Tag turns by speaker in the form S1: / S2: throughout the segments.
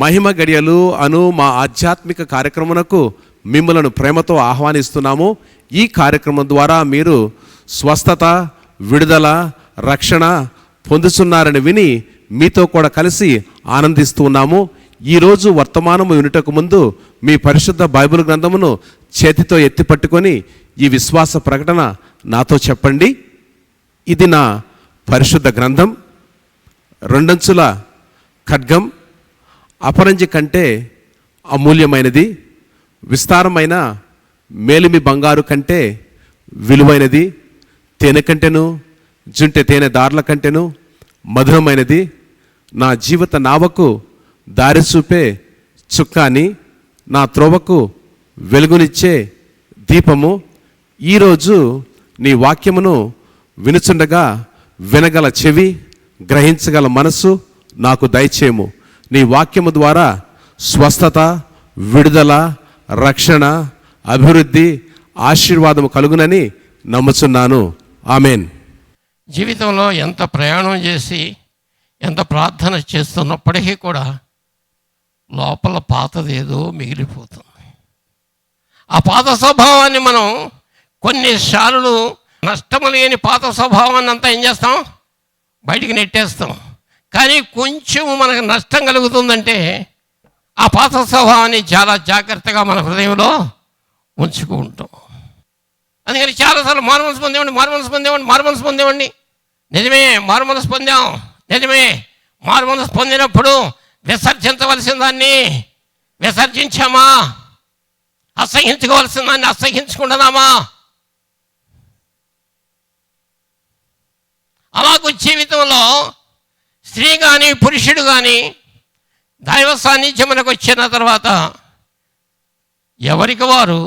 S1: మహిమ గడియలు అను మా ఆధ్యాత్మిక కార్యక్రమమునకు మిమ్మలను ప్రేమతో ఆహ్వానిస్తున్నాము. ఈ కార్యక్రమం ద్వారా మీరు స్వస్థత, విడుదల, రక్షణ పొందుతున్నారని విని మీతో కూడా కలిసి ఆనందిస్తూ ఉన్నాము. ఈరోజు వర్తమానము వినుటకు ముందు మీ పరిశుద్ధ బైబిల్ గ్రంథమును చేతితో ఎత్తిపట్టుకొని ఈ విశ్వాస ప్రకటన నాతో చెప్పండి. ఇది నా పరిశుద్ధ గ్రంథం, రెండంచుల ఖడ్గం, అపరంజి కంటే అమూల్యమైనది, విస్తారమైన మేలిమి బంగారు కంటే విలువైనది, తేనె కంటెను జుంటె తేనె దారుల కంటెను మధురమైనది, నా జీవిత నావకు దారి చూపే చుక్కాని, నా త్రోవకు వెలుగునిచ్చే దీపము. ఈరోజు నీ వాక్యమును వినుచుండగా వినగల చెవి, గ్రహించగల మనసు నాకు దయచేయము. నీ వాక్యము ద్వారా స్వస్థత, విడుదల, రక్షణ, అభివృద్ధి, ఆశీర్వాదము కలుగునని నమ్ముచున్నాను. ఆమెన్.
S2: జీవితంలో ఎంత ప్రయాణం చేసి ఎంత ప్రార్థన చేస్తున్నప్పటికీ కూడా లోపల పాతదేదో మిగిలిపోతుంది. ఆ పాత స్వభావాన్ని మనం కొన్నిసార్లు నష్టము లేని పాత స్వభావాన్ని అంతా ఏం చేస్తాం, బయటికి నెట్టేస్తాం. కానీ కొంచెం మనకు నష్టం కలుగుతుందంటే ఆ పాత స్వభావాన్ని చాలా జాగ్రత్తగా మన హృదయంలో ఉంచుకుంటాం. అందుకని చాలాసార్లు మారుమనసు పొందేవండి. నిజమే, మారుమనసు పొందాం, నిజమే. మారుమనసు పొందినప్పుడు విసర్జించవలసిన దాన్ని విసర్జించామా? అసహించుకోవాల్సిన దాన్ని అసహించుకుంటున్నామా? అలాగూ జీవితంలో స్త్రీ కానీ పురుషుడు కానీ దైవ సాన్నిధ్యమునకు వచ్చిన తర్వాత ఎవరికి వారు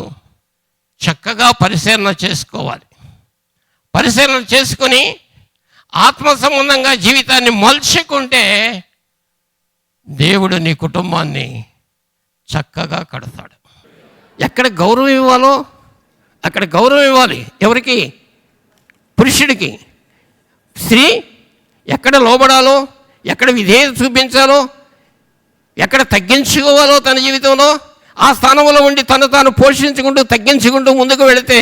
S2: చక్కగా పరిశీలన చేసుకోవాలి. పరిశీలన చేసుకుని ఆత్మ సంబంధంగా జీవితాన్ని మలుచుకుంటే దేవుడు నీ కుటుంబాన్ని చక్కగా కడతాడు. ఎక్కడ గౌరవం ఇవ్వాలో అక్కడ గౌరవం ఇవ్వాలి. ఎవరికి? పురుషుడికి. స్త్రీ ఎక్కడ లోబడాలో, ఎక్కడ విధేయత చూపించాలో, ఎక్కడ తగ్గించుకోవాలో తన జీవితంలో ఆ స్థానంలో ఉండి తను తాను పోషించుకుంటూ తగ్గించుకుంటూ ముందుకు వెళితే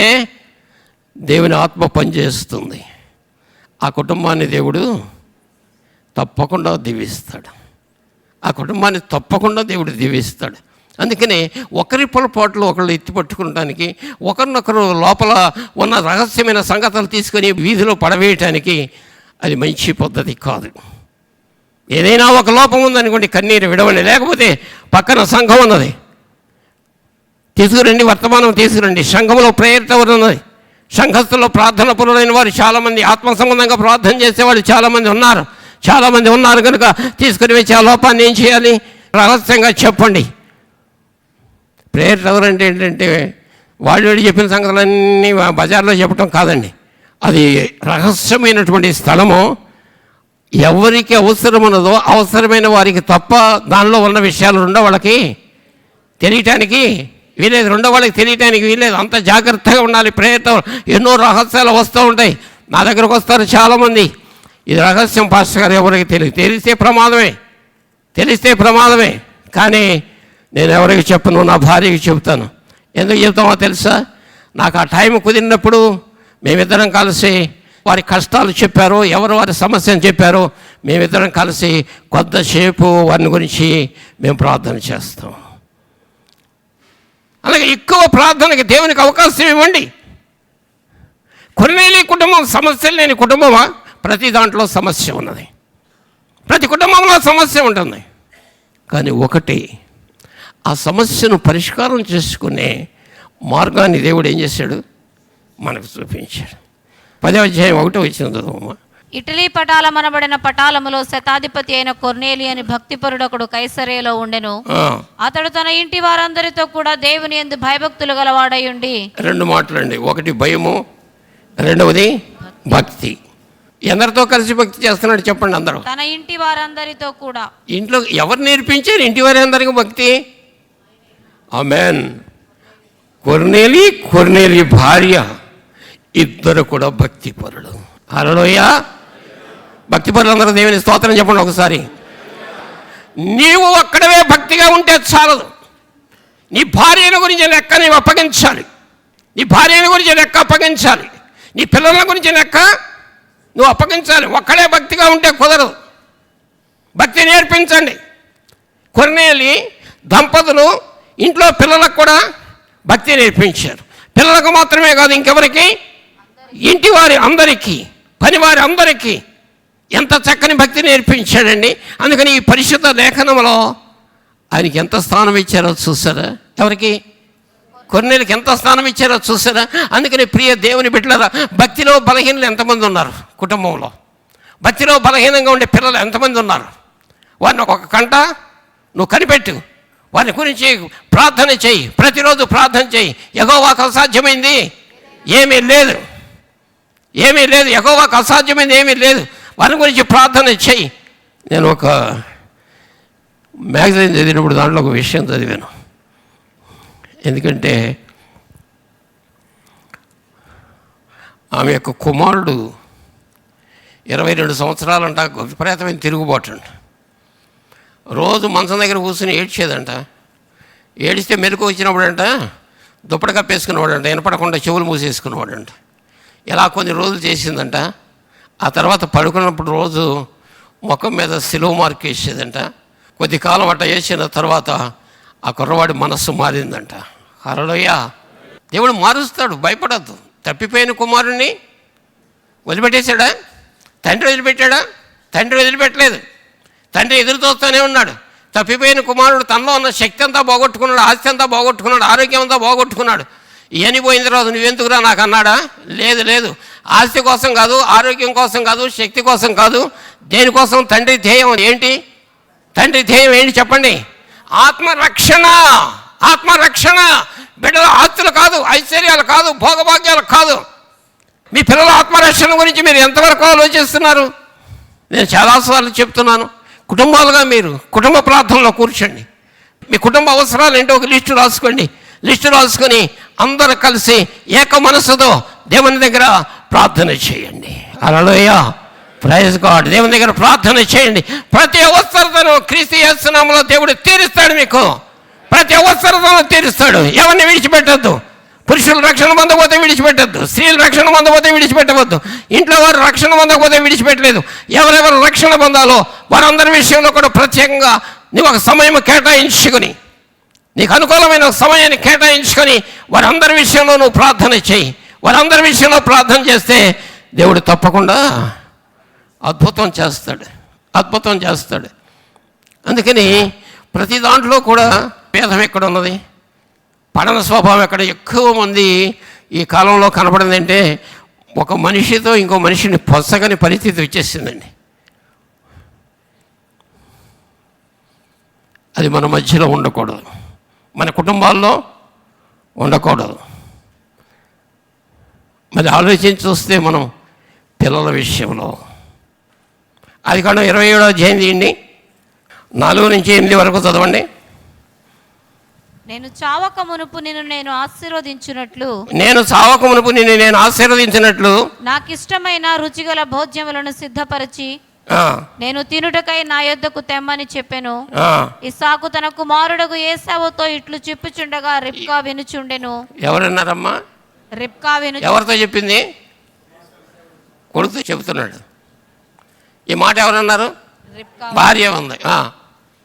S2: దేవుని ఆత్మ పనిచేస్తుంది. ఆ కుటుంబాన్ని దేవుడు తప్పకుండా దీవిస్తాడు. ఆ కుటుంబాన్ని తప్పకుండా దేవుడు దీవిస్తాడు. అందుకని ఒకరి పొరపాట్లు ఒకళ్ళు ఎత్తిపట్టుకోవడానికి, ఒకరినొకరు లోపల ఉన్న రహస్యమైన సంగతులు తీసుకొని వీధిలో పడవేయటానికి అది మంచి పద్ధతి కాదు. ఏదైనా ఒక లోపం ఉందనుకోండి, కన్నీరు విడవండి. లేకపోతే పక్కన సంఘం ఉన్నది, తీసుకురండి, వర్తమానం తీసుకురండి. సంఘంలో ప్రేయర్ టవర్ ఉన్నది. సంఘస్థుల్లో ప్రార్థన పరులైన వారు చాలామంది, ఆత్మ సంబంధంగా ప్రార్థన చేసేవాళ్ళు చాలామంది ఉన్నారు కనుక తీసుకుని వచ్చి ఆ లోపాన్ని ఏం చేయాలి? రహస్యంగా చెప్పండి. ప్రేయర్ టవర్ అంటే ఏంటంటే వాళ్ళు చెప్పిన సంగతులన్నీ బజార్లో చెప్పడం కాదండి. అది రహస్యమైనటువంటి స్థలము. ఎవరికి అవసరం ఉన్నదో అవసరమైన వారికి తప్ప దానిలో ఉన్న విషయాలు రెండో వాళ్ళకి తెలియటానికి వీలేదు. రెండో వాళ్ళకి తెలియటానికి వీలేదు. అంత జాగ్రత్తగా ఉండాలి. ప్రేయర్ ఎన్నో రహస్యాలు వస్తూ ఉంటాయి. నా దగ్గరకు వస్తారు చాలామంది, ఇది రహస్యం పాస్టర్ గారు, ఎవరికి తెలిస్తే ప్రమాదమే. కానీ నేను ఎవరికి చెప్పను, నా భార్యకి చెబుతాను. ఎందుకు చెబుతామో తెలుసా? నాకు ఆ టైం కుదిరినప్పుడు మేమిద్దరం కలిసి వారి కష్టాలు చెప్పారు, ఎవరు వారి సమస్యను చెప్పారో మేమిద్దరం కలిసి కొద్దిసేపు వారిని గురించి మేము ప్రార్థన చేస్తాం. అలాగే ఎక్కువ ప్రార్థనకి దేవునికి అవకాశం ఇవ్వండి. కొన్నేళ్ళ కుటుంబం సమస్యలు లేని కుటుంబమా? ప్రతి దాంట్లో సమస్య ఉన్నది, ప్రతి కుటుంబంలో సమస్య ఉంటుంది. కానీ ఒకటి, ఆ సమస్యను పరిష్కారం చేసుకునే మార్గాన్ని దేవుడు ఏం చేశాడు? మనకు చూపించాడు. 10వ అధ్యాయం 1వ వచనం చదువుమా.
S3: ఇటలీ పటాలమనబడిన పటాలములో శతాధిపతి అయిన కొర్నేలి అని భక్తిపరుడొకడు కైసరేలో ఉండెను. అతడు తన ఇంటి వారందరితో కూడా దేవుని యందు భయభక్తులు గలవాడై ఉండి. 2 మాటలండి. ఒకటి భయము, రెండవది భక్తి. ఎందరితో కలిసి భక్తి చేస్తున్నాడు చెప్పండి అందరూ? తన ఇంటి వారందరితో కూడా.
S2: ఇంట్లో ఎవరు నేర్పించారు ఇంటి వారందరికీ భక్తి? ఆమేన్. కొర్నేలి భార్య ఇద్దరు కూడా భక్తి పరులు. హల్లెలూయా. భక్తి పరులందరూ దేవుని స్తోత్రం చెప్పండి ఒకసారి. నీవు ఒక్కడవే భక్తిగా ఉంటే చాలదు. నీ భార్యను గురించి లెక్క నీవు అప్పగించాలి. నీ భార్యను గురించి లెక్క అప్పగించాలి. నీ పిల్లల గురించి లెక్క నువ్వు అప్పగించాలి. ఒక్కడే భక్తిగా ఉంటే కుదరదు. భక్తి నేర్పించండి. కొర్నేలి దంపతులు ఇంట్లో పిల్లలకు కూడా భక్తి నేర్పించారు. పిల్లలకు మాత్రమే కాదు, ఇంకెవరికి? ఇంటి వారి అందరికీ, పనివారి అందరికీ ఎంత చక్కని భక్తి నేర్పించాడండి. అందుకని ఈ పరిశుద్ధ లేఖనంలో ఆయనకి ఎంత స్థానం ఇచ్చారో చూసారా? ఎవరికి? కొర్నేలికి ఎంత స్థానం ఇచ్చారో చూసారా? అందుకని ప్రియ దేవుని బిడ్డలారా, భక్తిలో బలహీనలు ఎంతమంది ఉన్నారు కుటుంబంలో? భక్తిలో బలహీనంగా ఉండే పిల్లలు ఎంతమంది ఉన్నారు? వారిని ఒక కంట నువ్వు కనిపెట్టు. వారి గురించి ప్రార్థన చేయి. ప్రతిరోజు ప్రార్థన చేయి. యెహోవాకు అసాధ్యమైంది ఏమీ లేదు, ఏమీ లేదు. యెహోవాకు అసాధ్యమైంది ఏమీ లేదు. వారి గురించి ప్రార్థన చేయి. నేను ఒక మ్యాగజైన్ చదివినప్పుడు దాంట్లో ఒక విషయం చదివాను. ఎందుకంటే ఆమె యొక్క కుమారుడు 22 సంవత్సరాలంట విపరీతమైన తిరుగుబాటు అంట. రోజు మంచం దగ్గర కూర్చుని ఏడ్చేదంట. ఏడిస్తే మెలకు వచ్చినప్పుడంట దుప్పటి కప్పేసుకునేవాడంట, వినపడకుండా చెవులు మూసేసుకునేవాడంట. ఇలా కొన్ని రోజులు చేసిందంట. ఆ తర్వాత పడుకున్నప్పుడు రోజు ముఖం మీద సిలువ మార్క్ వేసేదంట. కొద్ది కాలం అట్ట వేసిన తర్వాత ఆ కుర్రవాడి మనస్సు మారిందంట. హల్లెలూయా! దేవుడు మారుస్తాడు, భయపడద్దు. తప్పిపోయిన కుమారుణ్ణి వదిలిపెట్టేశాడా? తండ్రి వదిలిపెట్టాడా? తండ్రి వదిలిపెట్టలేదు. తండ్రి ఎదురు చూస్తూనే ఉన్నాడు. తప్పిపోయిన కుమారుడు తనలో ఉన్న శక్తి అంతా పోగొట్టుకున్నాడు, ఆస్తి అంతా పోగొట్టుకున్నాడు, ఆరోగ్యం అంతా పోగొట్టుకున్నాడు. ఇవన్నీ పోయిన తర్వాత నువ్వెందుకురా నాకు అన్నాడా? లేదు లేదు. ఆస్తి కోసం కాదు, ఆరోగ్యం కోసం కాదు, శక్తి కోసం కాదు. దేనికోసం? తండ్రి ధ్యేయం ఏంటి? తండ్రి ధ్యేయం ఏంటి చెప్పండి? ఆత్మరక్షణ. ఆత్మరక్షణ. బిడ్డల ఆస్తులు కాదు, ఐశ్వర్యాలు కాదు, భోగభాగ్యాలు కాదు. మీ పిల్లల ఆత్మరక్షణ గురించి మీరు ఎంతవరకు ఆలోచిస్తున్నారు? నేను చాలాసార్లు చెప్తున్నాను. కుటుంబాలుగా మీరు కుటుంబ ప్రార్థనలో కూర్చోండి. మీ కుటుంబ అవసరాలు ఏంటో ఒక లిస్టు రాసుకోండి. లిస్టు రాసుకొని అందరూ కలిసి ఏక మనసుతో దేవుని దగ్గర ప్రార్థన చేయండి. హల్లెలూయా! Praise God. దేవుని దగ్గర ప్రార్థన చేయండి. ప్రతి అవసరతను క్రీస్తు యేసు నామములో దేవుడు తీరుస్తాడు. మీకు ప్రతి అవసరతను తీరుస్తాడు. ఎవరిని విడిచిపెట్టద్దు. పురుషులు రక్షణ పొందకపోతే విడిచిపెట్టద్దు. స్త్రీలు రక్షణ పొందకపోతే విడిచిపెట్టవద్దు. ఇంట్లో వారు రక్షణ పొందకపోతే విడిచిపెట్టలేదు. ఎవరెవరు రక్షణ పొందాలో వారందరి విషయంలో కూడా ప్రత్యేకంగా నువ్వు ఒక సమయం కేటాయించుకొని, నీకు అనుకూలమైన సమయాన్ని కేటాయించుకొని వారందరి విషయంలో నువ్వు ప్రార్థన చేయి. వారందరి విషయంలో ప్రార్థన చేస్తే దేవుడు తప్పకుండా అద్భుతం చేస్తాడు, అద్భుతం చేస్తాడు. అందుకని ప్రతి దాంట్లో కూడా భేదం ఎక్కడ ఉన్నది? పడన స్వభావం ఎక్కడ ఎక్కువ మంది ఈ కాలంలో కనపడిందంటే ఒక మనిషితో ఇంకో మనిషిని పొసగని పరిస్థితి వచ్చేసిందండి. అది మన మధ్యలో ఉండకూడదు, మన కుటుంబాల్లో ఉండకూడదు. మరి ఆలోచించి చూస్తే మనం పిల్లల విషయంలో ఆదికాండం 27వ అధ్యాయం తీయండి, 4 నుంచి 8 వరకు చదవండి.
S3: నేను చావక మునుపు నిన్ను నేను ఆశీర్వదించినట్లు,
S2: నేను చావక మునుపు నిన్ను నేను ఆశీర్వదించినట్లు,
S3: నాకు ఇష్టమైన రుచిగల భోజ్యములను సిద్ధపరిచి నేను తినుటకై నా యొద్దకు తెమ్మని చెప్పెను. ఇస్సాకు తన కుమారుడకు ఏశావుతో ఇట్లు చెప్పుచుండగా రిబ్కా వినుచుండెను.
S2: ఎవరన్నారమ్మా?
S3: రిబ్కా విను.
S2: ఎవరితో చెప్పింది? కొడుకుతో చెబుతున్నాడు. ఈ మాట ఎవరన్నారు?
S3: రిబ్కా.
S2: భార్య ఉంది.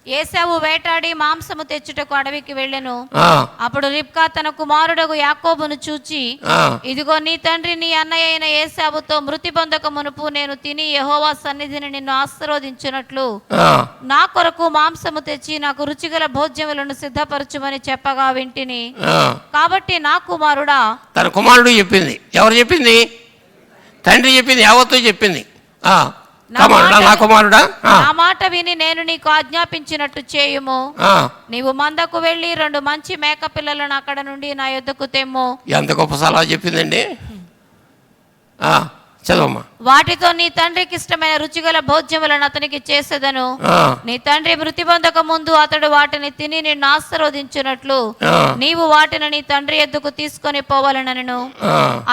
S3: ఏశావు వేటాడి మాంసము తెచ్చుటకు అడవికి వెళ్ళెను. అప్పుడు రిబ్కా తన కుమారుడకు యాకోబును చూచి, ఇదిగో నీ తండ్రి నీ అన్నయ్య అయిన ఏశావుతో మృతి పొందక మునుపు నేను తిని యెహోవా సన్నిధిని నిన్ను ఆశీర్వదించినట్లు నా కొరకు మాంసము తెచ్చి నాకు రుచిగల భోజ్యములను సిద్ధపరచుమని చెప్పగా వింటిని. కాబట్టి నా కుమారుడా,
S2: తన కుమారుడు చెప్పింది. ఎవరు చెప్పింది? తండ్రి చెప్పింది, యావత్తు చెప్పింది. నా కుమారుడా,
S3: నా మాట విని నేను నీకు ఆజ్ఞాపించినట్టు చేయుము. నీవు మందకు వెళ్ళి 2 మంచి మేక పిల్లలను అక్కడ నుండి నా యొద్దకు తెమ్ము.
S2: ఎంత గొప్ప సలహా చెప్పిందండి. చదవమ్మా.
S3: వాటితో నీ తండ్రికి ఇష్టమైన రుచిగల భోజ్యములను అతనికి చేసేదను. నీ తండ్రి మృతి పొందక ముందు అతడు వాటిని తిని నిన్ను ఆశీర్వదించినట్లు నీవు వాటిని నీ తండ్రి ఎద్దుకు తీసుకొని పోవాలనను.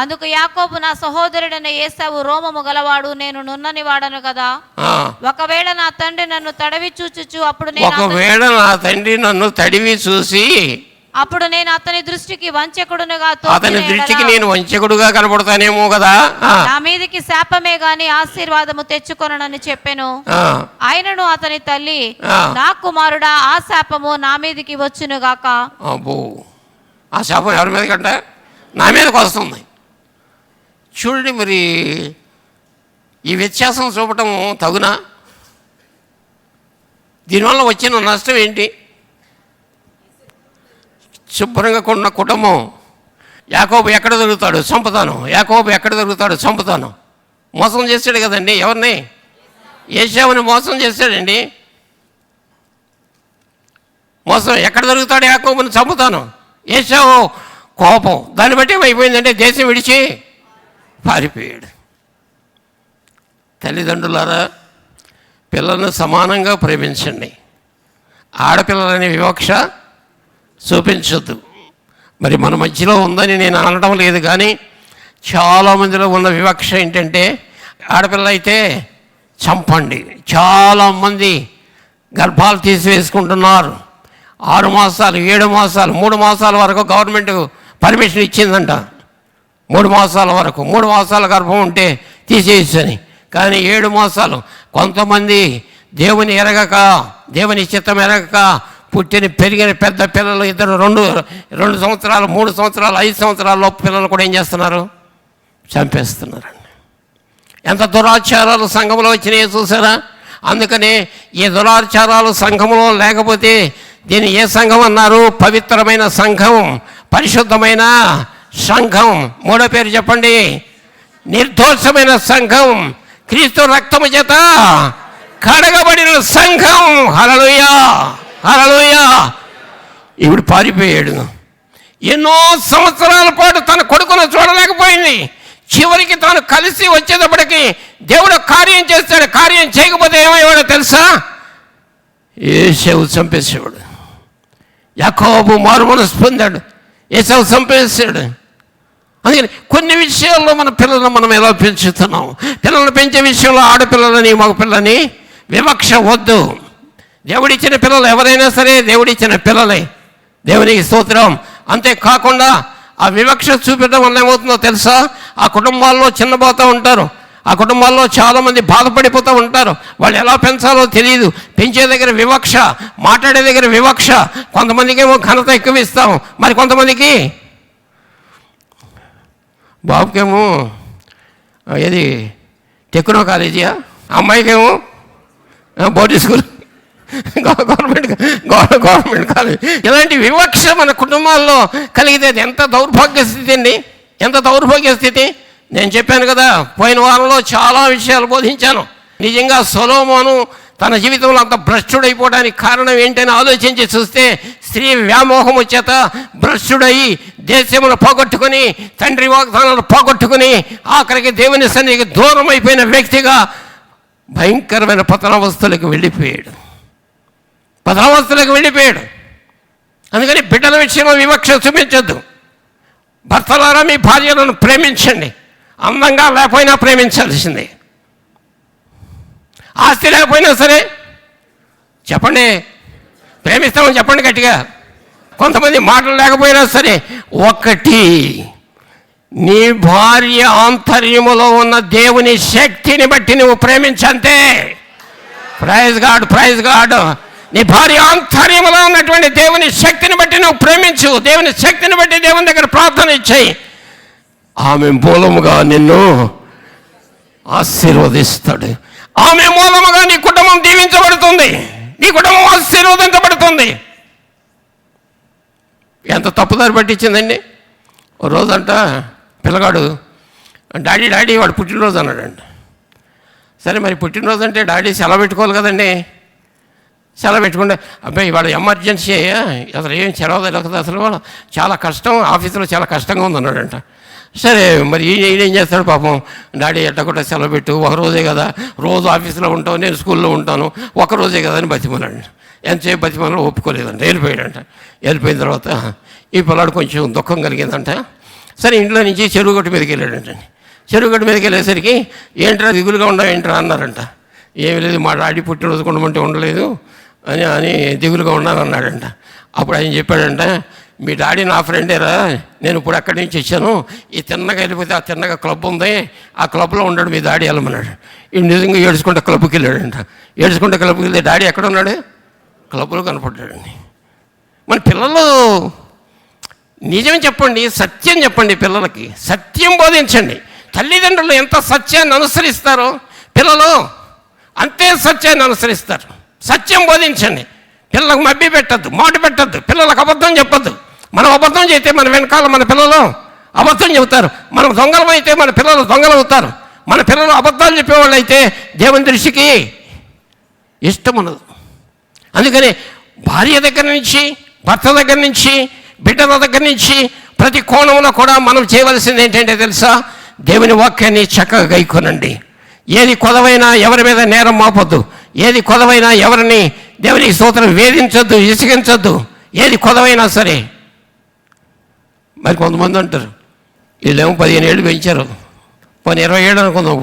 S3: అందుకు యాకోబు, నా సహోదరుడైన ఏశావు రోమము గలవాడు, నేను నున్నని వాడను కదా. ఒకవేళ నా తండ్రి నన్ను తడవి చూచుచు అప్పుడు నేను అతని దృష్టికి వంచకుడుగా
S2: నేను వంచకుడుగా కనబడతానేమో కదా.
S3: నా మీదకి శాపమే గాని ఆశీర్వాదము తెచ్చుకొనని చెప్పెను. ఆయనను అతని తల్లి, నా కుమారుడా, ఆ శాపము నా మీదకి వచ్చును గాక.
S2: అబ్బో, ఆ శాపం ఎవరి మీద కంట? నా మీదకి వస్తుంది. చూడండి, మరి ఈ వ్యత్యాసం చూపటం తగునా? దీనివల్ల వచ్చిన నష్టం ఏంటి? శుభ్రంగా కొన్న కుటుంబం, యాకోబు ఎక్కడ దొరుకుతాడు చంపుతాను, యాకోబు ఎక్కడ దొరుకుతాడు చంపుతాను. మోసం చేశాడు కదండి. ఎవరిని? ఏశావుని మోసం చేశాడండి. మోసం. ఎక్కడ దొరుకుతాడు? యాకోబుని చంపుతాను. ఏశావు కోపం, దాన్ని బట్టి ఏమైపోయిందంటే దేశం విడిచి పారిపోయాడు. తల్లిదండ్రులారా, పిల్లలను సమానంగా ప్రేమించండి. ఆడపిల్లలని వివక్ష చూపించొద్దు. మరి మన మధ్యలో ఉందని నేను అనడం లేదు, కానీ చాలామందిలో ఉన్న వివక్ష ఏంటంటే ఆడపిల్ల అయితే చంపండి. చాలామంది గర్భాలు తీసివేసుకుంటున్నారు. 6 మాసాలు, 7 మాసాలు, 3 మాసాల వరకు గవర్నమెంట్ పర్మిషన్ ఇచ్చిందంట. 3 మాసాల వరకు, 3 మాసాల గర్భం ఉంటే తీసేయచ్చని. కానీ 7 మాసాలు కొంతమంది దేవుని ఎరగక, దేవుని చిత్తం ఎరగక పుట్టిన పెరిగిన పెద్ద పిల్లలు, ఇద్దరు 2 సంవత్సరాలు, 3 సంవత్సరాలు, 5 సంవత్సరాల లోపు పిల్లలు కూడా ఏం చేస్తున్నారు? చంపేస్తున్నారండి. ఎంత దురాచారాలు సంఘంలో వచ్చినాయో చూసారా? అందుకని ఈ దురాచారాలు సంఘంలో లేకపోతే దీన్ని ఏ సంఘం అన్నారు? పవిత్రమైన సంఘం, పరిశుద్ధమైన సంఘం. 3వ పేరు చెప్పండి. నిర్దోషమైన సంఘం, క్రీస్తు రక్తము చేత కడగబడిన సంఘం. హల్లెలూయా, హల్లెలూయా. ఇప్పుడు పారిపోయాడు. ఎన్నో సంవత్సరాల పాటు తన కొడుకును చూడలేకపోయింది. చివరికి తాను కలిసి వచ్చేటప్పటికి దేవుడు కార్యం చేస్తాడు. కార్యం చేయకపోతే ఏమయ్యాడో తెలుసా? ఏశావు చంపేసేవాడు. యాకోబు మారుమనసు పొందాడు, ఏశావు చంపేసాడు. అందుకని కొన్ని విషయాల్లో మన పిల్లలను మనం ఎలా పెంచుతున్నాం? పిల్లలను పెంచే విషయంలో ఆడపిల్లలని మగపిల్లని వివక్ష వద్దు. దేవుడిచ్చిన పిల్లలు ఎవరైనా సరే దేవుడిచ్చిన పిల్లలే. దేవునికి స్తోత్రం. అంతేకాకుండా ఆ వివక్ష చూపించడం వల్ల ఏమవుతుందో తెలుసా? ఆ కుటుంబాల్లో చిన్నబోతూ ఉంటారు. ఆ కుటుంబాల్లో చాలామంది బాధపడిపోతూ ఉంటారు. వాళ్ళు ఎలా పెంచాలో తెలియదు. పెంచే దగ్గర వివక్ష, మాట్లాడే దగ్గర వివక్ష. కొంతమందికి ఏమో ఘనత ఎక్కువ ఇస్తాం, మరి కొంతమందికి బాబుకేమో ఏది టెక్నో కాలేజీయా, అమ్మాయికేమో బోర్డింగ్ స్కూల్, గవర్నమెంట్ కాలేజ్. ఇలాంటి వివక్ష మన కుటుంబాల్లో కలిగితే అది ఎంత దౌర్భాగ్య స్థితి అండి, ఎంత దౌర్భాగ్య స్థితి. నేను చెప్పాను కదా, పోయిన వారంలో చాలా విషయాలు బోధించాను. నిజంగా సొలొమోను తన జీవితంలో అంత భ్రష్టుడైపోవడానికి కారణం ఏంటని ఆలోచించి చూస్తే, స్త్రీ వ్యామోహము చేత భ్రష్టుడయి దేశమును పోగొట్టుకుని, తండ్రి వాగ్దానాలు పోగొట్టుకుని, ఆఖరికి దేవుని సన్నిధికి దూరం అయిపోయిన వ్యక్తిగా భయంకరమైన పతనావస్థలకు వెళ్ళిపోయాడు. అందుకని బిడ్డల విషయంలో వివక్ష చూపించొద్దు. భర్తలారా, మీ భార్యలను ప్రేమించండి. అందంగా లేకపోయినా ప్రేమించాల్సిందే. ఆస్తి లేకపోయినా సరే చెప్పండి, ప్రేమిస్తామని చెప్పండి గట్టిగా. కొంతమంది మాటలు లేకపోయినా సరే, ఒకటి, నీ భార్య ఆంతర్యములో ఉన్న దేవుని శక్తిని బట్టి నువ్వు ప్రేమించంతే. Praise God, praise God. నీ భార్య ఆంతర్యములో ఉన్నటువంటి దేవుని శక్తిని బట్టి నువ్వు ప్రేమించు. దేవుని శక్తిని బట్టి దేవుని దగ్గర ప్రార్థన ఇచ్చాయి. ఆమె మూలముగా నిన్ను ఆశీర్వదిస్తాడు. ఆమె మూలముగా నీ కుటుంబం దీవించబడుతుంది, నీ కుటుంబం ఆశీర్వదించబడుతుంది. ఎంత తప్పుదారి పట్టించిందండి. ఓ రోజంట పిల్లగాడు, డాడీ వాడు పుట్టినరోజు అన్నాడండి. సరే, మరి పుట్టినరోజు అంటే డాడీ సెలవు పెట్టుకోవాలి కదండి. సెలవు పెట్టుకుంటే అబ్బాయి ఇవాళ ఎమర్జెన్సీ అయ్యా, అసలు ఏం సెలవు దొరకదు, అసలు చాలా కష్టం, ఆఫీసులో చాలా కష్టంగా ఉందన్నాడంట. సరే మరి ఈయనేం చేస్తాడు పాపం, డాడీ ఎట్టకుండా సెలవు పెట్టు, ఒకరోజే కదా, రోజు ఆఫీసులో ఉంటావు, నేను స్కూల్లో ఉంటాను, ఒకరోజే కదా అని బతిమలాడు. ఎంతసేపు బతిమలో ఒప్పుకోలేదంట, వెళ్ళిపోయాడంట. వెళ్ళిపోయిన తర్వాత ఈ పిల్లాడు కొంచెం దుఃఖం కలిగిందంట. సరే ఇంట్లో నుంచి చెరువు గట్టు మీదకి వెళ్ళాడంటండి. చెరువు గట్టు మీదకి వెళ్ళేసరికి ఏంట్రా దిగులుగా ఉండవు ఏంట్రా అన్నారంట. ఏమి లేదు, మా డాడీ పుట్టినరోజు ఉండమంటే ఉండలేదు అని దిగులుగా ఉన్నాను అన్నాడంట. అప్పుడు ఆయన చెప్పాడంట, మీ డాడీ నా ఫ్రెండేరా, నేను ఇప్పుడు అక్కడి నుంచి వచ్చాను, ఈ తిన్నగా వెళ్ళిపోతే ఆ తిన్నగా క్లబ్ ఉంది, ఆ క్లబ్లో ఉన్నాడు మీ డాడీ వెళ్ళమన్నాడు. ఈ నిజంగా ఏడుచుకుంటే క్లబ్కి వెళ్ళాడంట. ఏడుచుకుంటే క్లబ్కి వెళ్తే డాడీ ఎక్కడ ఉన్నాడు, క్లబ్లో కనపడ్డాడండి. మన పిల్లలు నిజం చెప్పండి, సత్యం చెప్పండి, పిల్లలకి సత్యం బోధించండి. తల్లిదండ్రులు ఎంత సత్యాన్ని అనుసరిస్తారో పిల్లలు అంతే సత్యాన్ని అనుసరిస్తారు. సత్యం బోధించండి, పిల్లలకు మభ్య పెట్టద్దు, మాట పెట్టద్దు, పిల్లలకు అబద్ధం చెప్పద్దు. మనం అబద్ధం చేస్తే మన వెనకాల మన పిల్లలు అబద్ధం చెబుతారు, మనం దొంగలం అయితే మన పిల్లలు దొంగలు అవుతారు. మన పిల్లలు అబద్ధాలు చెప్పేవాళ్ళు అయితే దేవుని దృష్టికి ఇష్టం ఉండదు. అందుకని భార్య దగ్గర నుంచి, భర్త దగ్గర నుంచి, బిడ్డల దగ్గర నుంచి ప్రతి కోణంలో కూడా మనం చేయవలసింది ఏంటంటే తెలుసా, దేవుని వాక్యాన్ని చక్కగా గైకొనండి. ఏది కొదవైనా ఎవరి మీద నేరం మోపొద్దు, ఏది కొదవైనా ఎవరిని దేవునికి స్తోత్రం వేధించొద్దు, ఇసిగించొద్దు. ఏది కొదవైనా సరే. మరి కొంతమంది అంటారు వీళ్ళేమో 15 ఏళ్ళు పెంచారు, పోనీ 20 ఏళ్ళు అనుకుందాం.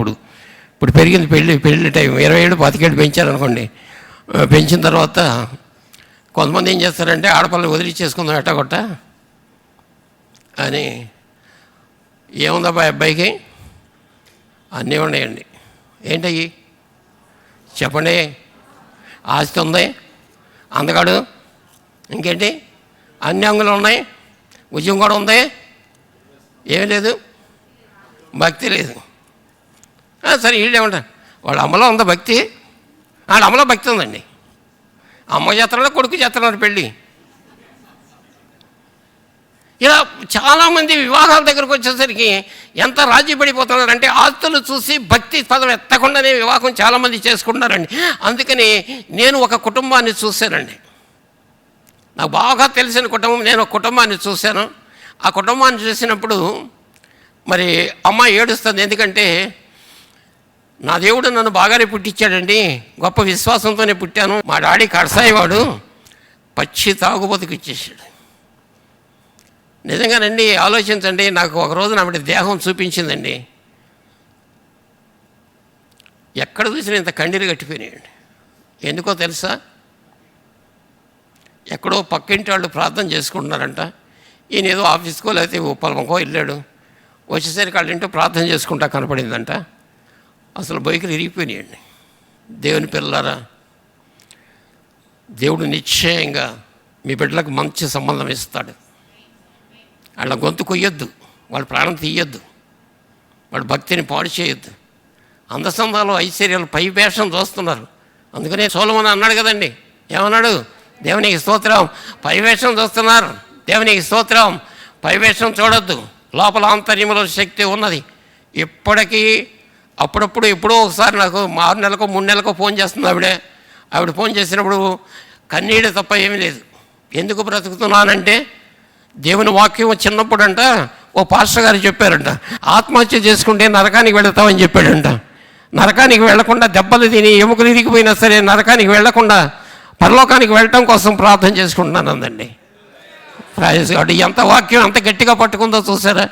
S2: ఇప్పుడు పెరిగింది పెళ్ళి టైం 20 ఏళ్ళు 25 ఏళ్ళు పెంచారు అనుకోండి. పెంచిన తర్వాత కొంతమంది ఏం చేస్తారంటే ఆడపిల్లలు వదిలిచ్చేసుకుందాం ఎట్టగొట్ట అని. ఏముందబ్బా అబ్బాయికి, అన్నీ ఉన్నాయండి. ఏంటయ్యి చెప్పండి, ఆస్తి ఉంది, అందగాడు, ఇంకేంటి అన్ని అంగులు ఉన్నాయి, ఉద్యోగం కూడా ఉంది, ఏమీ లేదు, భక్తి లేదు. సరే వీళ్ళు ఏమంటారు, వాళ్ళ అమ్మలో ఉందా భక్తి, వాళ్ళ అమ్మలో భక్తి ఉందండి, అమ్మ చేతనాడు కొడుకు చేతనాడు పెళ్ళి. ఇలా చాలామంది వివాహాల దగ్గరకు వచ్చేసరికి ఎంత రాజీ పడిపోతున్నారంటే ఆస్తులు చూసి భక్తి పదం ఎత్తకుండానే వివాహం చాలామంది చేసుకుంటున్నారండి. అందుకని నేను ఒక కుటుంబాన్ని చూశానండి, నాకు బాగా తెలిసిన కుటుంబం, నేను ఒక కుటుంబాన్ని చూశాను. ఆ కుటుంబాన్ని చూసినప్పుడు మరి అమ్మాయి ఏడుస్తుంది, ఎందుకంటే నా దేవుడు నన్ను బాగానే పుట్టించాడండి, గొప్ప విశ్వాసంతోనే పుట్టాను, మా డాడీ కడసాయివాడు పచ్చి తాగుబోతుకు ఇచ్చేసాడు. నిజంగానండి ఆలోచించండి, నాకు ఒకరోజు ఆవిడ దేహం చూపించిందండి, ఎక్కడ చూసినా ఇంత కన్నీరు కట్టిపోయినాయండి. ఎందుకో తెలుసా, ఎక్కడో పక్కింటి వాళ్ళు ప్రార్థన చేసుకుంటున్నారంట, ఈయన ఏదో ఆఫీస్కో లేకపోతే పొలంకో వెళ్ళాడు, వచ్చేసరికి వాళ్ళ ఇంట్లో ప్రార్థన చేసుకుంటా కనపడిందంట. అసలు బైకులు ఇరిగిపోయినాయండి. దేవుని పిల్లలారా, దేవుడు నిశ్చయంగా మీ బిడ్డలకు మంచి సంబంధం ఇస్తాడు. వాళ్ళ గొంతు కొయ్యొద్దు, వాళ్ళ ప్రాణం తీయొద్దు, వాళ్ళ భక్తిని పాడు చేయొద్దు. అందసందాలు ఐశ్వర్యాలు పై వేషం చూస్తున్నారు. అందుకనే సొలొమోను అన్నాడు కదండి, ఏమన్నాడు, దేవునికి స్తోత్రం, పై వేషం చూస్తున్నారు, దేవునికి స్తోత్రం, పై వేషం చూడొద్దు, లోపల ఆంతర్యంలో శక్తి ఉన్నది. ఇప్పటికీ అప్పుడప్పుడు ఎప్పుడో ఒకసారి నాకు 6 నెలలకో 3 నెలలకో ఫోన్ చేస్తుంది ఆవిడ ఫోన్ చేసినప్పుడు కన్నీళ్ళు తప్ప ఏమీ లేదు. ఎందుకు బ్రతుకుతున్నానంటే దేవుని వాక్యం చిన్నప్పుడు అంట ఓ పాస్టర్ గారు చెప్పారంట, ఆత్మహత్య చేసుకుంటే నరకానికి వెళతామని చెప్పాడంట. నరకానికి వెళ్లకుండా దెబ్బలు తిని ఎముకలు ఇరిగిపోయినా సరే నరకానికి వెళ్లకుండా పరలోకానికి వెళ్ళటం కోసం ప్రార్థన చేసుకుంటున్నాను అందండి. Praise God. ఎంత వాక్యం ఎంత గట్టిగా పట్టుకుందో చూసారా.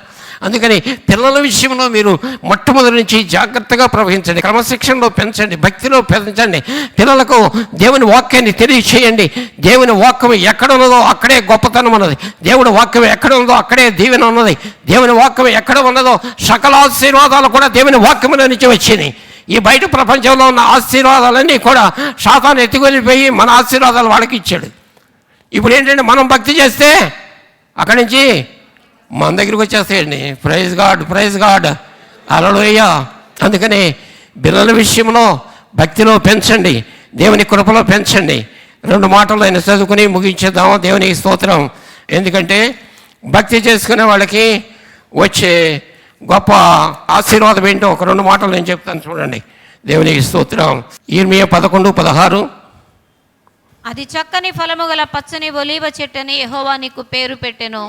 S2: అందుకని పిల్లల విషయంలో మీరు మొట్టమొదటి నుంచి జాగ్రత్తగా ప్రవహించండి, క్రమశిక్షణలో పెంచండి, భక్తిలో పెంచండి, పిల్లలకు దేవుని వాక్యాన్ని తెలియచేయండి. దేవుని వాక్యం ఎక్కడ ఉన్నదో అక్కడే గొప్పతనం ఉన్నది, దేవుని వాక్యం ఎక్కడ ఉన్నదో అక్కడే దీవెన ఉన్నది, దేవుని వాక్యం ఎక్కడ ఉన్నదో సకల ఆశీర్వాదాలు కూడా దేవుని వాక్యంలో నుంచి వచ్చినాయి. ఈ బయట ప్రపంచంలో ఉన్న ఆశీర్వాదాలన్నీ కూడా సాతాను ఎత్తుకెళ్ళిపోయి మన ఆశీర్వాదాలు వాళ్ళకి ఇచ్చాడు. ఇప్పుడు ఏంటంటే మనం భక్తి చేస్తే అక్కడి నుంచి మన దగ్గరికి వచ్చేస్తాయండి. ప్రైజ్ గాడ్, ప్రైజ్ గాడ్, హల్లెలూయా. అందుకని పిల్లల విషయంలో భక్తిలో పెంచండి, దేవుని కృపలో పెంచండి. 2 మాటలు ఆయన చదువుకుని ముగించేద్దాము. దేవునికి స్తోత్రం. ఎందుకంటే భక్తి చేసుకునే వాళ్ళకి వచ్చే గొప్ప ఆశీర్వాదం ఏంటో ఒక 2 మాటలు నేను చెప్తాను చూడండి. దేవునికి స్తోత్రం. ఇర్మియా 11:16
S3: అది చక్కని ఫలము గల పచ్చని ఒలీవ చెట్టని యెహోవా నీకు పేరు పెట్టెను.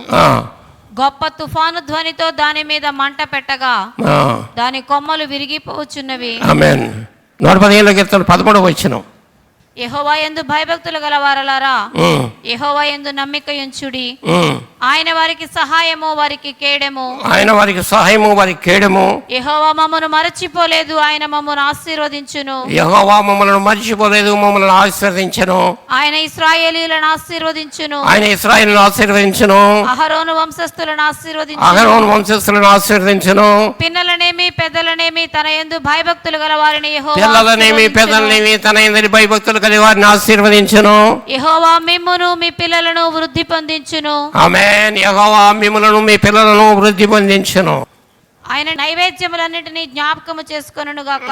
S3: గొప్ప తుఫాను ధ్వనితో దాని మీద మంట పెట్టగా దాని కొమ్మలు విరిగిపోవచ్చున్నవి.
S2: ఆమేన్. 115 కీర్తన 13వ వచనం.
S3: యెహోవా యందు భయభక్తులు గల వారలారా, యెహోవా యందు నమ్మిక ఉంచుడి. ఆయన వారికి సహాయము, వారికి కేడెము.
S2: ఆయన వారికి సహాయము, వారికి కేడెము.
S3: యెహోవా మమ్మను మరచిపోలేదు, ఆయన మమ్మను ఆశీర్వదించును.
S2: యెహోవా మమ్మల్ని మర్చిపోలేదు, మమ్మల్ని ఆశీర్వదించును.
S3: ఆయన ఇశ్రాయేలీయులను ఆశీర్వదించును.
S2: ఆయన ఇశ్రాయేలును ఆశీర్వదించును.
S3: అహరోను వంశస్థులను ఆశీర్వదించును.
S2: అహరోను వంశస్థులను ఆశీర్వదించును.
S3: పిన్నలనేమి పెద్దలనేమి తన యందు భయభక్తులు గల వారిని యెహోవా
S2: పిల్లలనేమి పెద్దలనేమి తన యందు భయభక్తులు గల వారిని ఆశీర్వదించును.
S3: యెహోవా మిమ్మును మీ పిల్లలను వృద్ధి పొందించును.
S2: ఆమేన్. యెహోవా మిమ్ములను మీ పిల్లలను వృద్ధి పొందించును.
S3: ఆయన నైవేద్యములన్నిటినీ జ్ఞాపకము చేసుకొనును గాక.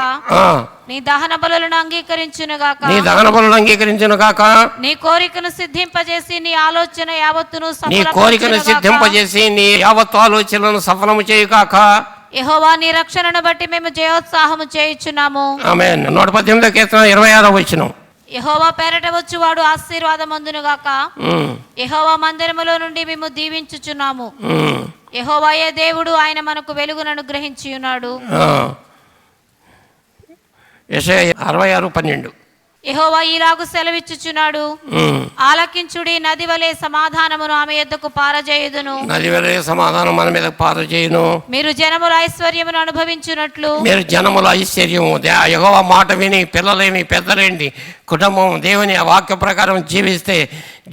S3: నీ దహన బలులను అంగీకరించును గాక.
S2: నీ దహన బలులను అంగీకరించును గాక.
S3: నీ కోరికను సిద్ధింపజేసి నీ ఆలోచన యావత్తును
S2: నీ కోరికను సిద్ధింపజేసి నీ యావత్తు ఆలోచనలను సఫలము చేయుగాక.
S3: యెహోవా నీ రక్షణను బట్టి మేము జయోత్సాహము చేయుచున్నాము.
S2: ఆమేన్. 118 కీర్తన 26వ వచనం.
S3: యెహోవా పేరట వచ్చువాడు ఆశీర్వాదమందును గాక. యెహోవా మందిరములో నుండి మేము దీవించుచున్నాము. యెహోవాయే దేవుడు, ఆయన మనకు వెలుగును అనుగ్రహించి ఉన్నాడు.
S2: యెషయా 66:12.
S3: యెహోవా ఈలాగు సెలవిచ్చుచున్నాడు, ఆలకించుడి, నది వలె సమాధానమును ఆమె యొద్దకు పారజేయుదును.
S2: నది వలె సమాధానం మన మీద పారజేయును.
S3: మీరు జనముల ఐశ్వర్యమును అనుభవించున్నట్లు.
S2: మీరు జనముల ఐశ్వర్యము, యెహోవా మాట విని పిల్లలేమి పెద్దలేండి కుటుంబం దేవుని వాక్య ప్రకారం జీవిస్తే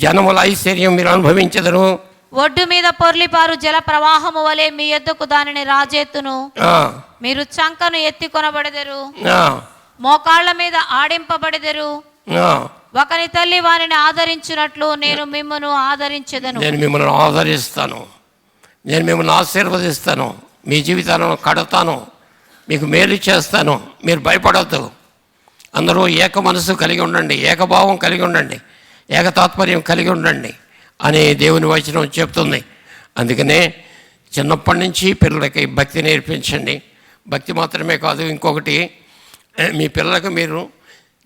S2: జనముల ఐశ్వర్యం మీరు అనుభవించదురు.
S3: ఒడ్డు మీద పొర్లిపారు జల ప్రవాహము వలె మీ యొద్దకు దానిని రాజేతును. మీరు చంకను ఎత్తి కొనబడెదరు, మోకాళ్ల మీద ఆడింపబడెదరు. ఒకని తల్లి వారిని ఆదరించినట్లు నేను మిమ్మల్ని ఆదరించెదను.
S2: నేను మిమ్మల్ని ఆదరిస్తాను, నేను మిమ్మల్ని ఆశీర్వదిస్తాను, మీ జీవితాలను కడతాను, మీకు మేలు చేస్తాను. మీరు భయపడవద్దు. అందరూ ఏక మనసు కలిగి ఉండండి, ఏకభావం కలిగి ఉండండి, ఏకతాత్పర్యం కలిగి ఉండండి అని దేవుని వచనం చెప్తుంది. అందుకనే చిన్నప్పటి నుంచి పిల్లలకి భక్తి నేర్పించండి. భక్తి మాత్రమే కాదు, ఇంకొకటి మీ పిల్లలకు మీరు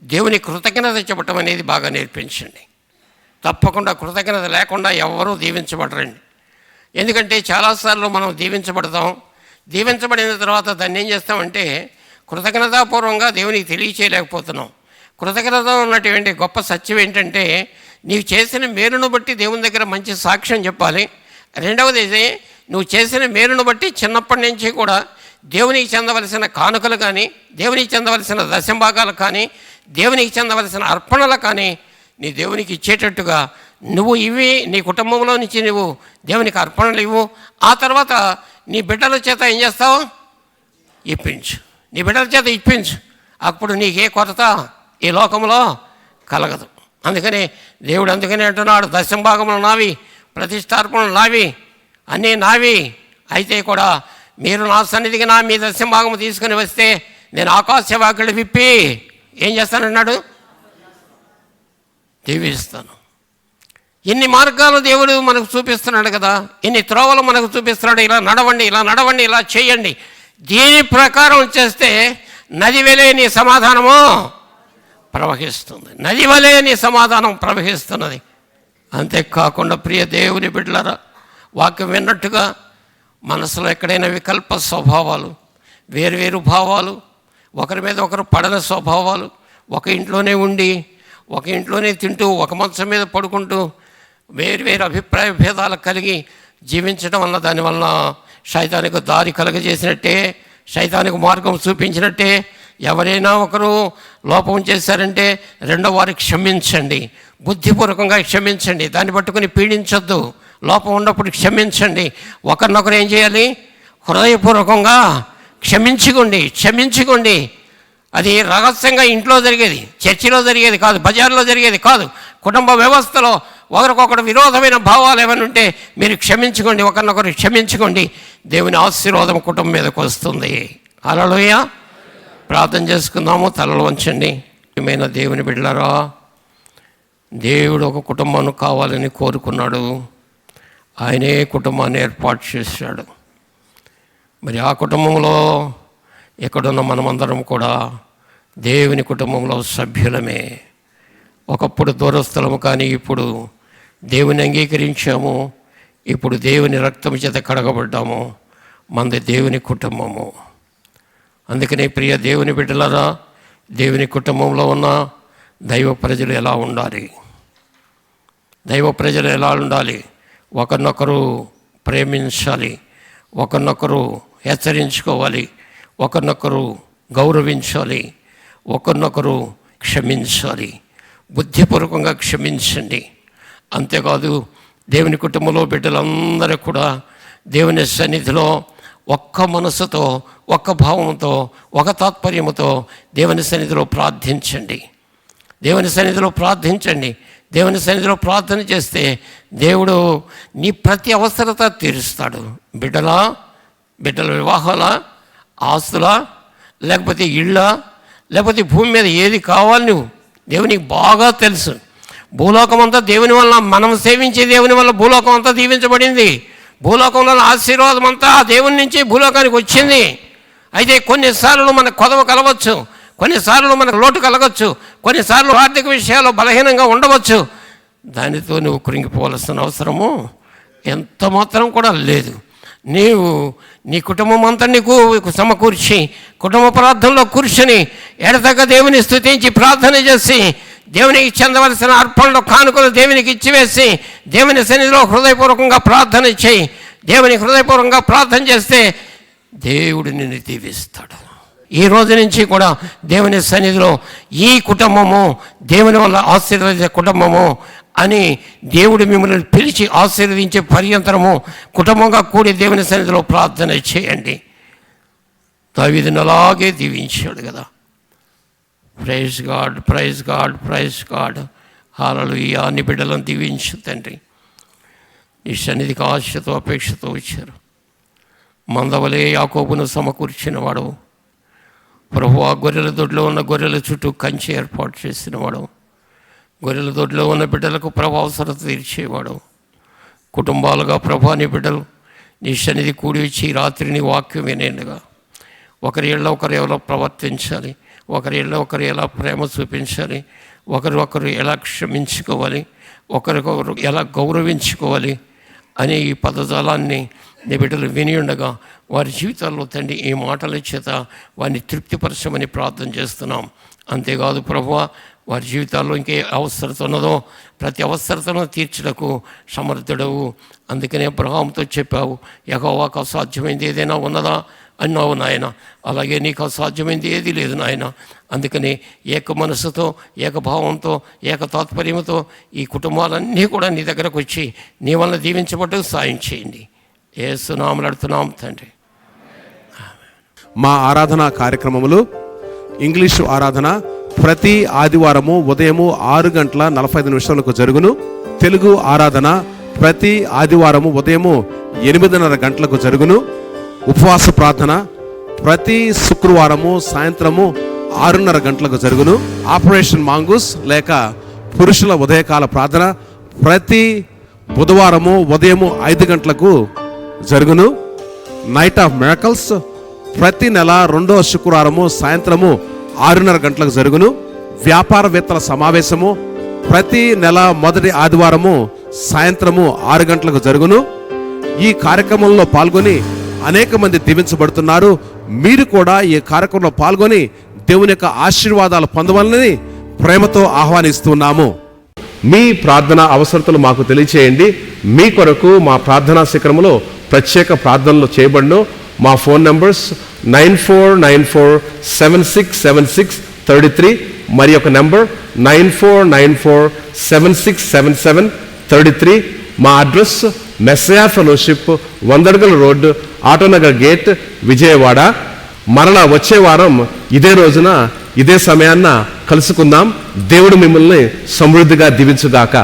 S2: దేవుని కృతజ్ఞత చెప్పటం అనేది బాగా నేర్పించండి. తప్పకుండా కృతజ్ఞత లేకుండా ఎవరూ దీవించబడరండి. ఎందుకంటే చాలాసార్లు మనం దీవించబడతాం, దీవించబడిన తర్వాత దాన్ని ఏం చేస్తామంటే కృతజ్ఞతాపూర్వంగా దేవునికి తెలియచేయలేకపోతున్నాం. కృతజ్ఞత ఉన్నటువంటి గొప్ప సత్యం ఏంటంటే నీవు చేసిన మేలును బట్టి దేవుని దగ్గర మంచి సాక్ష్యం చెప్పాలి. రెండవది నువ్వు చేసిన మేలును బట్టి చిన్నప్పటి నుంచి కూడా దేవునికి చెందవలసిన కానుకలు కానీ, దేవునికి చెందవలసిన దశంభాగాలు కానీ, దేవునికి చెందవలసిన అర్పణలు కానీ నీ దేవునికి ఇచ్చేటట్టుగా నువ్వు ఇవి నీ కుటుంబంలో నుంచి నువ్వు దేవునికి అర్పణలు ఇవ్వు. ఆ తర్వాత నీ బిడ్డల చేత ఏం చేస్తావు? ఇప్పించు. నీ బిడ్డల చేత ఇప్పించు. అప్పుడు నీకే కొరత ఈ లోకంలో కలగదు. అందుకని దేవుడు అందుకనే అంటున్నాడు, దశంభాగములు నావి, ప్రతిష్టార్పణలు నావి, అన్నీ నావి. అయితే కూడా మీరు నా సన్నిధికి నా మీ దశంభాగము తీసుకుని వస్తే నేను ఆకాశవాకులు విప్పి ఏం చేస్తానన్నాడు? దీవిస్తాను. ఇన్ని మార్గాలు దేవుడు మనకు చూపిస్తున్నాడు కదా, ఇన్ని త్రోవలు మనకు చూపిస్తున్నాడు. ఇలా నడవండి, ఇలా నడవండి, ఇలా చేయండి. దీని ప్రకారం చేస్తే నది వలె నీ సమాధానము ప్రవహిస్తుంది. నది వలె నీ సమాధానం ప్రవహిస్తున్నది. అంతేకాకుండా ప్రియ దేవుని బిడ్డలారా, వాక్యం విన్నట్టుగా మనసులో ఎక్కడైనా వికల్ప స్వభావాలు, వేరువేరు భావాలు, ఒకరి మీద ఒకరు పడని స్వభావాలు, ఒక ఇంట్లోనే ఉండి ఒక ఇంట్లోనే తింటూ ఒక మంచం మీద పడుకుంటూ వేరువేరు అభిప్రాయ భేదాలు కలిగి జీవించడం వల్ల దానివల్ల శైతానికి దారి కలగజేసినట్టే, శైతానికి మార్గం చూపించినట్టే. ఎవరైనా ఒకరు లోపం చేశారంటే రెండో వారికి క్షమించండి, బుద్ధిపూర్వకంగా క్షమించండి. దాన్ని పట్టుకుని పీడించొద్దు. లోపం ఉన్నప్పుడు క్షమించండి. ఒకరినొకరు ఏం చేయాలి? హృదయపూర్వకంగా క్షమించుకోండి. అది రహస్యంగా ఇంట్లో జరిగేది, చర్చిలో జరిగేది కాదు, బజార్లో జరిగేది కాదు. కుటుంబ వ్యవస్థలో ఒకరికొకరు విరోధమైన భావాలు ఏమైనా ఉంటే మీరు క్షమించుకోండి, ఒకరినొకరు క్షమించుకోండి. దేవుని ఆశీర్వాదం కుటుంబం మీదకి వస్తుంది. హల్లెలూయా. ప్రార్థన చేసుకుందాము. తలలు వంచండి. ఏమైనా దేవుని బిడ్డలారా, దేవుడు ఒక కుటుంబాన్ని కావాలని కోరుకున్నాడు. ఆయనే కుటుంబాన్ని ఏర్పాటు చేశాడు. మరి ఆ కుటుంబంలో ఎక్కడున్న మనమందరం కూడా దేవుని కుటుంబంలో సభ్యులమే. ఒకప్పుడు దూరస్థలము, కానీ ఇప్పుడు దేవుని అంగీకరించాము. ఇప్పుడు దేవుని రక్తం చేత కడగబడ్డాము. మనది దేవుని కుటుంబము. అందుకనే ప్రియ దేవుని బిడ్డలారా, దేవుని కుటుంబంలో ఉన్న దైవ ప్రజలు ఎలా ఉండాలి? దైవ ప్రజలు ఎలా ఉండాలి? ఒకరినొకరు ప్రేమించాలి, ఒకరినొకరు హెచ్చరించుకోవాలి, ఒకరినొకరు గౌరవించాలి, ఒకరినొకరు క్షమించాలి. బుద్ధిపూర్వకంగా క్షమించండి. అంతేకాదు, దేవుని కుటుంబంలో బిడ్డలందరూ కూడా దేవుని సన్నిధిలో ఒక్క మనసుతో, ఒక్క భావంతో, ఒక తాత్పర్యముతో దేవుని సన్నిధిలో ప్రార్థించండి. దేవుని సన్నిధిలో ప్రార్థించండి. దేవుని సన్నిధిలో ప్రార్థన చేస్తే దేవుడు నీ ప్రతి అవసరత తీరుస్తాడు. బిడ్డల వివాహాల, ఆస్తులా, లేకపోతే ఇళ్ళ, లేకపోతే భూమి మీద ఏది కావాలి నువ్వు దేవునికి బాగా తెలుసు. భూలోకం అంతా దేవుని వల్ల, మనం సేవించే దేవుని వల్ల భూలోకం అంతా దీవించబడింది. భూలోకంలో ఆశీర్వాదం అంతా దేవుని నుంచి భూలోకానికి వచ్చింది. అయితే కొన్నిసార్లు మనకు కొదవ కలవచ్చు, కొన్నిసార్లు మనకు లోటు కలగవచ్చు, కొన్నిసార్లు ఆర్థిక విషయాల్లో బలహీనంగా ఉండవచ్చు. దానితో నువ్వు కృంగిపోవలసిన అవసరము ఎంత మాత్రం కూడా లేదు. నీవు నీ కుటుంబం అంతా నీకు సమకూర్చి కుటుంబ ప్రార్థనలో కూర్చొని ఎడతెగక దేవుని స్తుతించి ప్రార్థన చేసి దేవునికి చెందవలసిన అర్పణలో కానుకలు దేవునికి ఇచ్చివేసి దేవుని సన్నిధిలో హృదయపూర్వకంగా ప్రార్థన చేయి. దేవుని హృదయపూర్వకంగా ప్రార్థన చేస్తే దేవుడు నిన్ను దీవిస్తాడు. ఈ రోజు నుంచి కూడా దేవుని సన్నిధిలో ఈ కుటుంబము దేవుని వల్ల ఆశీర్వదించే కుటుంబము అని దేవుడు మిమ్మల్ని పిలిచి ఆశీర్వదించే పర్యంతరము కుటుంబంగా కూడి దేవుని సన్నిధిలో ప్రార్థన చేయండి. దావీదును అలాగే దీవించాడు కదా. Praise God, praise God, praise God. Hallelujah. అన్ని బిడ్డలను దీవించు తండ్రి. ఈ సన్నిధికి ఆశతో అపేక్షతో వచ్చారు. మందవలే యాకోబును సమకూర్చినవాడు, ప్రభువా గొర్రెల దొడ్లో ఉన్న గొర్రెల చుట్టూ కంచె ఏర్పాటు చేసినవాడు, గొర్రెల దొడ్లో ఉన్న బిడ్డలకు ప్రభు అవసరత తీర్చేవాడు. కుటుంబాలుగా ప్రభా నీ బిడ్డలు నీ సన్నిధి కూడి వచ్చి రాత్రిని వాక్యం వినేందుగా ఒకరి ఇళ్ళ ఒకరు ఎలా ప్రవర్తించాలి, ఒకరి ఇళ్ళ ఒకరు ఎలా ప్రేమ చూపించాలి, ఒకరు ఎలా క్షమించుకోవాలి, ఒకరికొకరు ఎలా గౌరవించుకోవాలి అనే ఈ పదజాలాన్ని నీ బిడ్డలు విని ఉండగా వారి జీవితాల్లో తండ్రి ఈ మాటల చేత వారిని తృప్తిపరచమని ప్రార్థన చేస్తున్నాం. అంతేకాదు ప్రభువా, వారి జీవితాల్లో ఇంకే అవసరత ఉన్నదో ప్రతి అవసరతను తీర్చడానికి సమర్థుడవు. అందుకనే అబ్రహాముతో చెప్పావు, యెహోవాకు అసాధ్యమైంది ఏదైనా ఉన్నదా అన్నావు నాయన. అలాగే నీకు అసాధ్యమైంది ఏది లేదు నాయన. అందుకని ఏక మనసుతో, ఏకభావంతో, ఏక తాత్పర్యంతో ఈ కుటుంబాలన్నీ కూడా నీ దగ్గరకు వచ్చి నీ వల్ల దీవించబడ్డకు సాయం చేయండి. యేసు నామములో అడుగుతున్నాం తండ్రి.
S1: మా ఆరాధన కార్యక్రమములు ఇంగ్లీషు ఆరాధన ప్రతి ఆదివారము ఉదయము 6:45 జరుగును. తెలుగు ఆరాధన ప్రతి ఆదివారము ఉదయము 8:30 గంటలకు జరుగును. ఉపవాస ప్రార్థన ప్రతి శుక్రవారము సాయంత్రము 6:30 గంటలకు జరుగును. ఆపరేషన్ మాంగూస్ లేక పురుషుల ఉదయకాల ప్రార్థన ప్రతి బుధవారము ఉదయము 5 గంటలకు జరుగును. నైట్ ఆఫ్ మిరకల్స్ ప్రతి నెల 2వ శుక్రవారము సాయంత్రము 6:30 గంటలకు జరుగును. వ్యాపారవేత్తల సమావేశము ప్రతి నెల మొదటి ఆదివారము సాయంత్రము 6 గంటలకు జరుగును. ఈ కార్యక్రమంలో పాల్గొని అనేక మంది దీవించబడుతున్నారు. మీరు కూడా ఈ కార్యక్రమంలో పాల్గొని దేవుని యొక్క ఆశీర్వాదాలు పొందవాలని ప్రేమతో ఆహ్వానిస్తున్నాము. మీ ప్రార్థన అవసరతలు మాకు తెలియచేయండి. మీ కొరకు మా ప్రార్థనా శిఖరములో ప్రత్యేక ప్రార్థనలు చేయబడును. మా ఫోన్ నంబర్స్ 9494767633 మరి ఒక నంబర్ 9494767733. మా అడ్రస్ మెస్సయా ఫెలోషిప్, వందడగల్ రోడ్, ఆటోనగర్ గేట్, విజయవాడ. మరలా వచ్చే వారం ఇదే రోజున ఇదే సమయాన్న కలుసుకుందాం. దేవుడు మిమ్మల్ని సమృద్ధిగా దీవించుగాక.